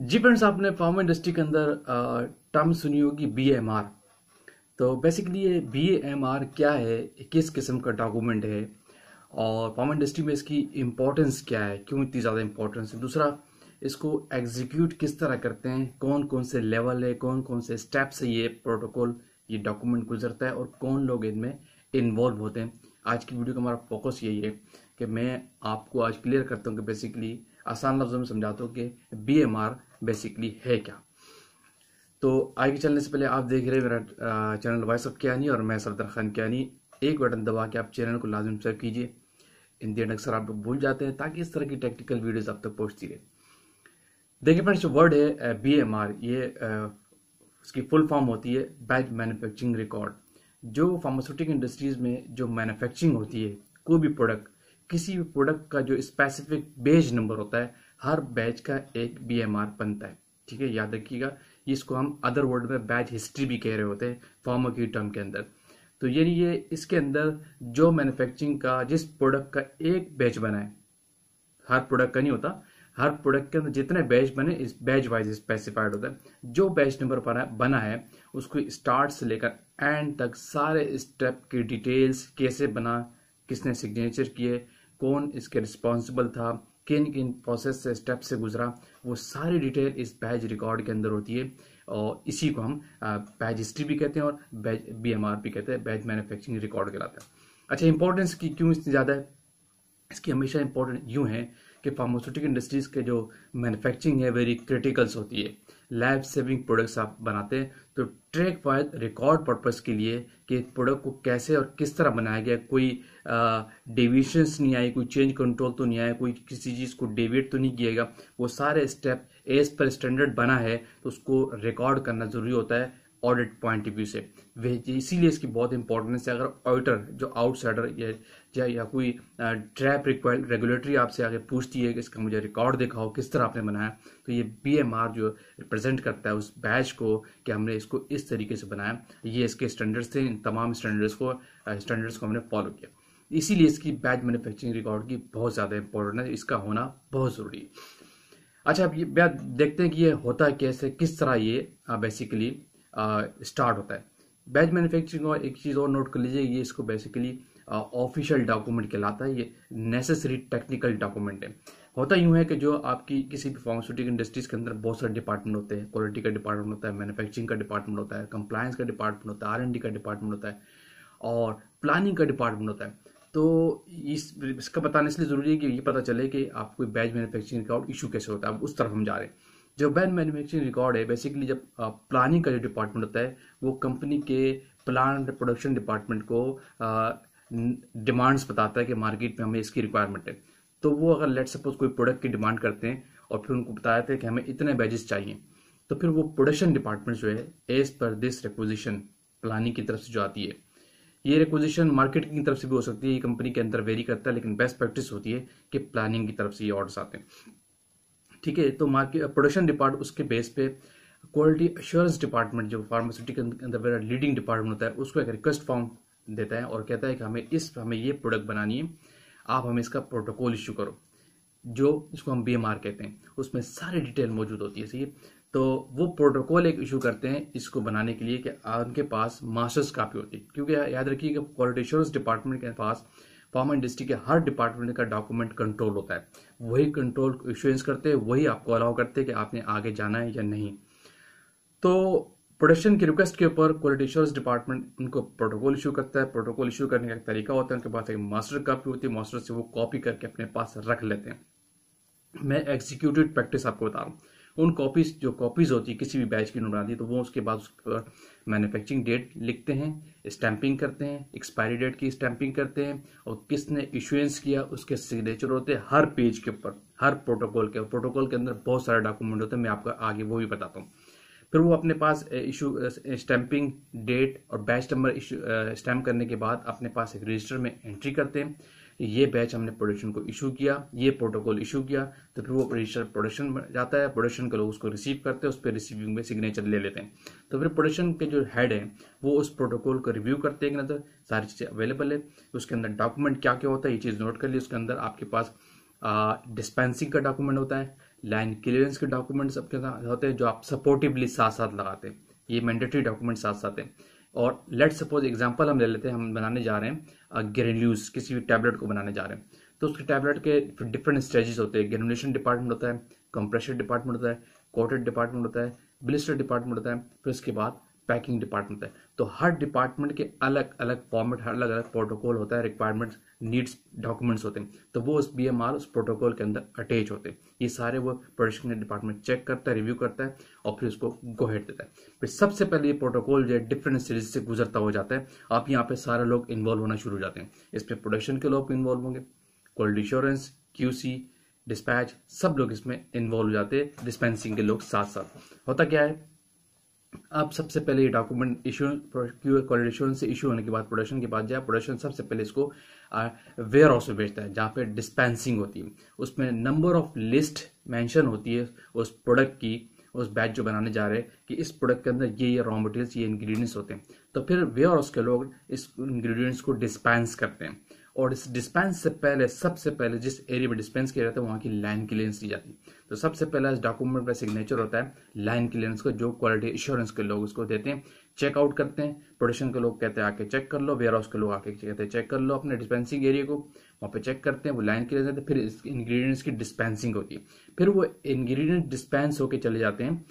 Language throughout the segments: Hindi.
जी फ्रेंड्स, आपने फार्मा इंडस्ट्री के अंदर टर्म सुनी होगी बीएमआर। तो बेसिकली ये बीएमआर क्या है, किस किस्म का डॉक्यूमेंट है और फार्मा इंडस्ट्री में इसकी इम्पोर्टेंस क्या है, क्यों इतनी ज़्यादा इम्पोर्टेंस है। दूसरा, इसको एग्जीक्यूट किस तरह करते हैं, कौन कौन से लेवल है, कौन कौन से स्टेप से ये प्रोटोकॉल, ये डॉक्यूमेंट गुजरता है और कौन लोग इनमें इन्वॉल्व होते हैं। आज की वीडियो का हमारा फोकस यही है कि मैं आपको आज क्लियर करता हूँ कि बेसिकली आसान लफ्जों में समझाता हूँ कि बीएमआर बेसिकली है क्या। तो आगे चलने से पहले आप देख रहे हैं मेरा चैनल वॉइस ऑफ कियानी और मैं सरदार खान कियानी। एक बटन दबा के आप चैनल को लाजिम सब्सक्राइब कीजिए। इन दी अक्सर आप लोग भूल जाते हैं, ताकि इस तरह की टेक्निकल वीडियोस आप तक पहुंचती रहे। देखिए फ्रेंड्स, जो वर्ड है बीएमआर, ये इसकी फुल फॉर्म होती है बैच मैन्युफैक्चरिंग रिकॉर्ड। जो फार्मास्यूटिकल इंडस्ट्रीज में जो मैन्युफैक्चरिंग होती है, कोई भी प्रोडक्ट, किसी भी प्रोडक्ट का जो स्पेसिफिक बैच नंबर होता है, हर बैच का एक बीएमआर बनता है। ठीक है, याद रखिएगा। इसको हम अदर वर्ड में बैच हिस्ट्री भी कह रहे होते हैं फार्मा की टर्म के अंदर। तो ये इसके अंदर जो मैन्युफैक्चरिंग का जिस प्रोडक्ट का एक बैच बना है, हर प्रोडक्ट का नहीं होता, हर प्रोडक्ट के अंदर जितने बैच बने इस बैच वाइज स्पेसिफाइड होता है। जो बैच नंबर बना है उसको स्टार्ट से लेकर एंड तक सारे स्टेप की डिटेल्स, कैसे बना, किसने सिग्नेचर किए, कौन इसके रिस्पॉन्सिबल था, किन किन प्रोसेस से स्टेप से गुजरा, वो सारी डिटेल इस बैच रिकॉर्ड के अंदर होती है। और इसी को हम बैच हिस्ट्री भी कहते हैं और बैच बीएमआर भी कहते हैं, बैच मैन्युफैक्चरिंग रिकॉर्ड कहलाता है। अच्छा, इंपॉर्टेंस की क्यों इतनी ज़्यादा है? इसकी हमेशा इंपॉर्टेंट यूं है कि फार्मास्यूटिकल इंडस्ट्रीज के जो मैन्युफैक्चरिंग है वेरी क्रिटिकल्स होती है। लैब सेविंग प्रोडक्ट्स आप बनाते हैं तो ट्रैक वाइज रिकॉर्ड पर्पस के लिए कि प्रोडक्ट को कैसे और किस तरह बनाया गया, कोई डेविएशंस नहीं आए, कोई चेंज कंट्रोल तो नहीं आया, कोई किसी चीज़ को डेविएट तो नहीं किएगा, वो सारे स्टेप एज पर स्टैंडर्ड बना है तो उसको रिकॉर्ड करना जरूरी होता है ऑडिट पॉइंट ऑफ व्यू से। इसीलिए इसकी बहुत इंपॉर्टेंस है। अगर ऑडिटर जो आउटसाइडर या कोई ट्रैप रेगुलेटरी आपसे आगे पूछती है कि इसका मुझे रिकॉर्ड दिखाओ, किस तरह आपने बनाया, तो ये बीएमआर जो रिप्रेजेंट करता है उस बैच को कि हमने इसको इस तरीके से बनाया, ये इसके स्टैंडर्ड्स थे, इन तमाम स्टैंडर्ड्स को हमने फॉलो किया। इसीलिए इसकी बैच मैन्युफैक्चरिंग रिकॉर्ड की बहुत ज़्यादा इंपॉर्टेंट है, इसका होना बहुत ज़रूरी है। अच्छा, अब ये देखते हैं कि ये होता कैसे, किस तरह ये बेसिकली स्टार्ट होता है। बैच मैन्युफैक्चरिंग, और एक चीज़ और नोट कर लीजिए, ये इसको बेसिकली ऑफिशियल डॉक्यूमेंट कहलाता है, ये नेसेसरी टेक्निकल डॉक्यूमेंट है। होता यूं है कि जो आपकी किसी भी फार्मास्यूटिकल इंडस्ट्रीज के अंदर बहुत सारे डिपार्टमेंट होते हैं, क्वालिटी का डिपार्टमेंट होता है, मैन्युफैक्चरिंग का डिपार्टमेंट होता है, कंप्लायंस का डिपार्टमेंट होता है, आर&डी का डिपार्टमेंट होता है और प्लानिंग का डिपार्टमेंट होता है। तो इसका बताना इसलिए जरूरी है कि ये पता चले कि आपको बैच मैन्युफैक्चरिंग रिकॉर्ड इशू कैसे होता है। अब उस तरफ हम जा रहे हैं। जो बैच मैन्युफैक्चरिंग रिकॉर्ड है, बेसिकली जब प्लानिंग का जो डिपार्टमेंट होता है वो कंपनी के प्लान प्रोडक्शन डिपार्टमेंट को डिमांड्स बताता है कि मार्केट में हमें इसकी रिक्वायरमेंट है। तो वो अगर लेट सपोज कोई प्रोडक्ट की डिमांड करते हैं और फिर उनको बताते हैं कि हमें इतने बैचेस चाहिए, तो फिर वो प्रोडक्शन डिपार्टमेंट जो है as per this requisition planning की तरफ से जो आती है, ये रिक्विजिशन मार्केटिंग की तरफ से भी हो सकती है, ये कंपनी के अंदर वेरी करता है, लेकिन बेस्ट प्रैक्टिस होती है कि प्लानिंग की तरफ से ये ऑर्डर्स आते हैं। ठीक है, तो मार्केट प्रोडक्शन डिपार्टमेंट उसके बेस पे क्वालिटी एश्योरेंस डिपार्टमेंट जो फार्मास्यूटिकल के अंदर लीडिंग डिपार्टमेंट होता है, उसको एक रिक्वेस्ट फॉर्म देता है और कहता है कि हमें ये प्रोडक्ट बनानी है, आप हमें इसका प्रोटोकॉल इशू करो, जो इसको हम बीएमआर कहते हैं। उसमें सारी डिटेल मौजूद होती है। सही है, तो वो प्रोटोकॉल एक इशू करते हैं इसको बनाने के लिए कि उनके पास मास्टर्स कापी होती है, क्योंकि याद रखिए कि क्वालिटी एश्योरेंस डिपार्टमेंट के पास फार्मा इंडस्ट्री के हर डिपार्टमेंट का डॉक्यूमेंट कंट्रोल होता है। वही कंट्रोल इश्योरेंस करते हैं, वही आपको अलाउ करते हैं कि आपने आगे जाना है या नहीं। तो प्रोडक्शन की रिक्वेस्ट के ऊपर क्वालिटी एश्योरेंस डिपार्टमेंट उनको प्रोटोकॉल इशू करता है। प्रोटोकॉल इशू करने का एक तरीका होता है, उनके पास एक मास्टर कापी होती है, मास्टर से वो कॉपी करके अपने पास रख लेते हैं। मैं एग्जीक्यूटिव प्रैक्टिस आपको बता रहा हूँ। उन कॉपीज जो कॉपीज होती है किसी भी बैच की बनाती है, तो वो उसके बाद उसके मैन्युफैक्चरिंग डेट लिखते हैं, स्टैंपिंग करते हैं, एक्सपायरी डेट की स्टैंपिंग करते हैं और किसने इशुएंस किया उसके सिग्नेचर होते हैं हर पेज के ऊपर, हर प्रोटोकॉल के। प्रोटोकॉल के अंदर बहुत सारे डॉक्यूमेंट होते हैं, मैं आपको आगे वो भी बताता हूँ। फिर वो अपने पास इशू स्टैंपिंग डेट और बैच नंबर स्टैम्प करने के बाद अपने पास एक रजिस्टर में एंट्री करते हैं, ये बैच हमने प्रोडक्शन को इशू किया, ये प्रोटोकॉल इशू किया। तो फिर वो रजिस्टर प्रोडक्शन जाता है, प्रोडक्शन के लोग उसको रिसीव करते हैं, उस पर रिसीविंग में सिग्नेचर ले लेते हैं। तो फिर प्रोडक्शन के जो हेड है वो उस प्रोटोकॉल को रिव्यू करते हैं कि अंदर सारी चीज़ें अवेलेबल है, उसके अंदर डॉक्यूमेंट क्या क्या होता है ये चीज़ नोट कर ली। उसके अंदर आपके पास डिस्पेंसिंग का डॉक्यूमेंट होता है, लाइन क्लियरेंस के डॉक्यूमेंट्स आपके साथ होते हैं जो आप सपोर्टिवली साथ साथ लगाते हैं, ये मैंडेटरी डॉक्यूमेंट साथ साथ हैं। और लेट सपोज एग्जांपल हम ले लेते हैं, हम बनाने जा रहे हैं ग्रेन्यूल्स, किसी भी टैबलेट को बनाने जा रहे हैं, तो उसके टैबलेट के डिफरेंट स्टेजेस होते हैं। ग्रेनुलेशन डिपार्टमेंट होता है, कंप्रेशन डिपार्टमेंट होता है, कोटेड डिपार्टमेंट होता है, ब्लिस्टर डिपार्टमेंट होता है, फिर उसके बाद पैकिंग डिपार्टमेंट है। तो हर डिपार्टमेंट के अलग अलग फॉर्मेट, हर अलग अलग प्रोटोकॉल होता है, रिक्वायरमेंट्स, नीड्स, डॉक्यूमेंट्स होते हैं, तो वो उस BMR उस प्रोटोकॉल के अंदर अटैच होते हैं। ये सारे वो प्रोडक्शन डिपार्टमेंट चेक करता है, रिव्यू करता है और फिर उसको गो हेड देता है। फिर सबसे पहले ये प्रोटोकॉल जो है डिफरेंट स्टेज से गुजरता हो जाता है। आप यहाँ पे सारे लोग इन्वॉल्व होना शुरू हो जाते हैं। इसमें प्रोडक्शन के लोग इन्वॉल्व होंगे, क्वालिटी एश्योरेंस, QC, डिस्पैच, सब लोग इसमें इन्वॉल्व हो जाते हैं, डिस्पेंसिंग के लोग साथ साथ। होता क्या है, अब सबसे पहले ये डॉक्यूमेंट इशू क्वालिटी एश्योरेंस से इशू होने के बाद प्रोडक्शन के बाद जाए, प्रोडक्शन सबसे पहले इसको वेयर हाउस में भेजता है जहाँ पे डिस्पेंसिंग होती है। उसमें नंबर ऑफ लिस्ट मेंशन होती है उस प्रोडक्ट की, उस बैच जो बनाने जा रहे हैं कि इस प्रोडक्ट के अंदर ये रॉ मटेरियल्स, ये इंग्रेडिएंट्स होते हैं। तो फिर वेयर हाउस के लोग इस इंग्रेडिएंट्स को डिस्पेंस करते हैं और इस डिस्पेंस से पहले, सबसे पहले जिस एरिया में डिस्पेंस किया जाता है वहां की लाइन क्लियरेंस ली जाती है। तो सबसे पहला इस डॉक्यूमेंट का सिग्नेचर होता है लाइन क्लियरेंस को, जो क्वालिटी एश्योरेंस के लोग उसको देते हैं, चेकआउट करते हैं। प्रोडक्शन के लोग कहते हैं आके चेक कर लो, वेयर हाउस के लोग आके कहते हैं चेक कर लो अपने डिस्पेंसिंग एरिया को, वहां पे चेक करते हैं, वो लाइन क्लियरेंस देते हैं। फिर इंग्रेडिएंट्स की डिस्पेंसिंग होती है, फिर वो इंग्रेडिएंट डिस्पेंस होकर चले जाते हैं।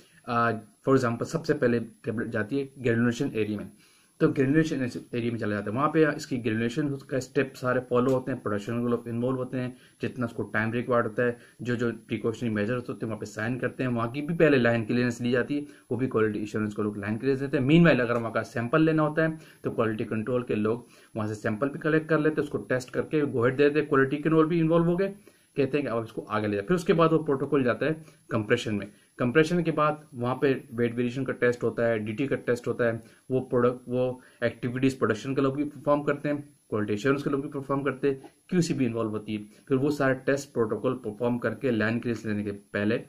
फॉर एग्जाम्पल सबसे पहले टेबलेट जाती है ग्रेनुलेशन एरिया में, तो ग्रेनुलेशन एरिया में चला जाता है। वहाँ पे इसकी ग्रेनुलेशन का स्टेप सारे फॉलो होते हैं, प्रोडक्शन के लोग इन्वॉल्व होते हैं, जितना उसको टाइम रिक्वायर्ड होता है, जो जो प्रिकॉशनरी मेजर्स होते हैं वहाँ पे साइन करते हैं। वहाँ की भी पहले लाइन क्लियरेंस ली जाती है, वो भी क्वालिटी एश्योरेंस को लोग लाइन क्लियरेंस देते हैं। मीनवाइल अगर वहाँ का सैंपल लेना होता है तो क्वालिटी कंट्रोल के लोग वहाँ से सैंपल भी कलेक्ट कर लेते हैं, उसको टेस्ट करके गो हेड देते हैं। क्वालिटी कंट्रोल भी इन्वॉल्व हो गए, कहते हैं कि अब इसको आगे ले जाए। फिर उसके बाद वो प्रोटोकॉल जाता है कंप्रेशन में। कंप्रेशन के बाद वहाँ पे वेट वेरिएशन का टेस्ट होता है, DT का टेस्ट होता है, वो एक्टिविटीज प्रोडक्शन के लोग भी परफॉर्म करते हैं, क्वालिटी एश्योरेंस के लोग भी परफॉर्म करते हैं, QC भी इन्वॉल्व होती है। फिर वो सारे टेस्ट प्रोटोकॉल परफॉर्म करके लाइन क्लियरेंस लेने के पहले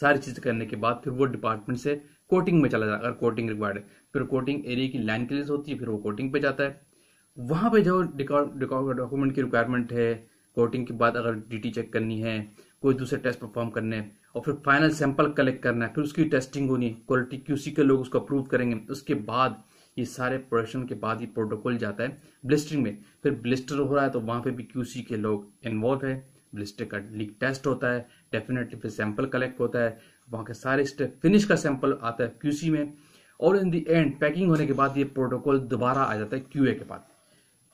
सारी चीज करने के बाद फिर वो डिपार्टमेंट से कोटिंग में चला जाता है, अगर कोटिंग रिक्वायर्ड है। फिर कोटिंग एरिया की लाइन क्लियरेंस होती है, फिर वो कोटिंग पे जाता है। वहां पे जो डॉक्यूमेंट की रिक्वायरमेंट है, कोटिंग के बाद अगर DT चेक करनी है, कोई दूसरे टेस्ट परफॉर्म करने हैं और फिर फाइनल सैंपल कलेक्ट करना है, फिर उसकी टेस्टिंग होनी है, क्वालिटी QC के लोग उसको अप्रूव करेंगे। उसके बाद ये सारे प्रोडक्शन के बाद ये प्रोटोकॉल जाता है ब्लिस्टरिंग में। फिर ब्लिस्टर हो रहा है तो वहां पे भी QC के लोग इन्वॉल्व है, ब्लिस्टर का लीक टेस्ट होता है, डेफिनेटली फिर सैंपल कलेक्ट होता है, वहां के सारे स्टेप, फिनिश का सैंपल आता है QC में, और इन दी एंड पैकिंग होने के बाद ये प्रोटोकॉल दोबारा आ जाता है QA के पास।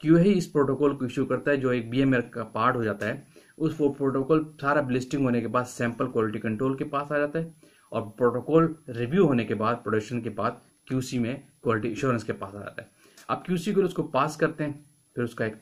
QA ही इस प्रोटोकॉल को इश्यू करता है, जो एक BMR का पार्ट हो जाता है। उस वो प्रोटोकॉल सारा ब्लिस्टिंग होने के बाद सैंपल क्वालिटी कंट्रोल के पास आ जाता है, और प्रोटोकॉल रिव्यू होने के बाद प्रोडक्शन के बाद QC में क्वालिटी एश्योरेंस के पास आ जाता है। अब QC को उसको पास करते हैं, फिर उसका एक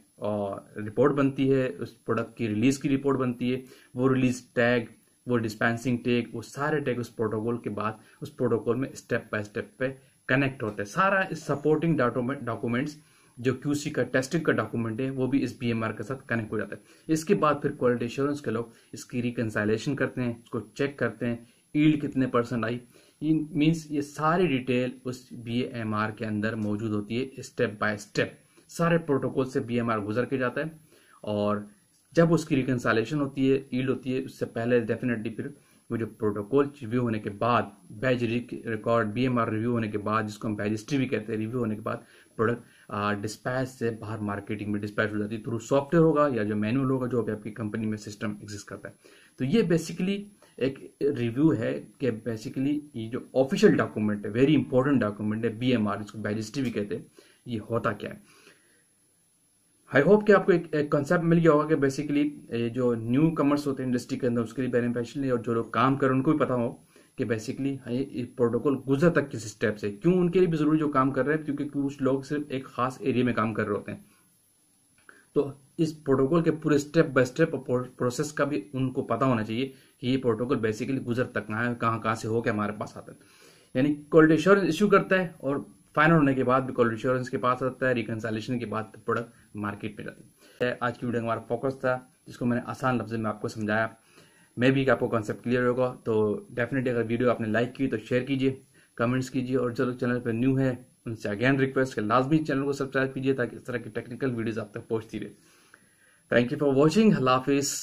रिपोर्ट बनती है, उस प्रोडक्ट की रिलीज की रिपोर्ट बनती है। वो रिलीज टैग, वो डिस्पेंसिंग टैग, वो सारे टैग उस प्रोटोकॉल के बाद उस प्रोटोकॉल में स्टेप बाय स्टेप पे कनेक्ट होते हैं। सारा सपोर्टिंग डॉक्यूमेंट्स जो QC का टेस्टिंग का डॉक्यूमेंट है वो भी इस BMR के साथ कनेक्ट हो जाता है। इसके बाद फिर क्वालिटी एश्योरेंस के लोग इसकी रिकंसाइलेशन करते हैं, इसको चेक करते हैं, ईल्ड कितने % आई, मीन्स ये सारी डिटेल उस BMR के अंदर मौजूद होती है। स्टेप बाय स्टेप सारे प्रोटोकॉल से BMR गुजर के जाता है, और जब उसकी रिकंसाइलेशन होती है, ईल्ड होती है, उससे पहले डेफिनेटली फिर वो जो प्रोटोकॉल रिव्यू होने के बाद, बैच रिकॉर्ड BMR रिव्यू होने के बाद, जिसको हम बैच हिस्ट्री भी कहते हैं, रिव्यू होने के बाद प्रोडक्ट डिस्पैच से बाहर मार्केटिंग में डिस्पैच हो जाती है, थ्रू सॉफ्टवेयर होगा या जो मैनुअल होगा, जो भी आपकी कंपनी में सिस्टम एग्जिस्ट करता है। तो ये बेसिकली एक रिव्यू है कि बेसिकली ये जो ऑफिशियल डॉक्यूमेंट है, वेरी इंपॉर्टेंट डॉक्यूमेंट है BMR, इसको बैच हिस्ट्री भी कहते हैं, ये होता क्या है। आई होप कि आपको एक कंसेप्ट मिल गया होगा कि बेसिकली जो न्यू कमर्स होते हैं इंडस्ट्री के अंदर उसके लिए बेनिफिशियल है, और जो लोग काम कर रहे हैं उनको भी पता हो कि बेसिकली ये प्रोटोकॉल गुजर तक किस स्टेप से, क्यों उनके लिए भी जरूरी जो काम कर रहे हैं, क्योंकि कुछ लोग सिर्फ एक खास एरिया में काम कर रहे होते हैं। तो इस प्रोटोकॉल के पूरे स्टेप बाय स्टेप प्रोसेस का भी उनको पता होना चाहिए कि ये प्रोटोकॉल बेसिकली गुजर तक कहाँ से होकर हमारे पास आता है। यानी क्वालिटी एश्योरेंस इश्यू करता है और फाइनल होने के बाद भी क्वालिटी एश्योरेंस के पास आता है, रिकंसाइलेशन के बाद प्रोडक्ट मार्केट में जाती है। आज की वीडियो हमारा फोकस था, जिसको मैंने आसान लफ्ज़ में आपको समझाया। मे भी आपको कॉन्सेप्ट क्लियर होगा, तो डेफिनेटली अगर वीडियो आपने लाइक की तो शेयर कीजिए, कमेंट्स कीजिए, और जो लोग चैनल पर न्यू है उनसे अगेन रिक्वेस्ट कि लाजमी चैनल को सब्सक्राइब कीजिए ताकि इस तरह की टेक्निकल वीडियोस आप तक पहुंचती रहे। Thank you for watching. अल्लाह हाफिज़।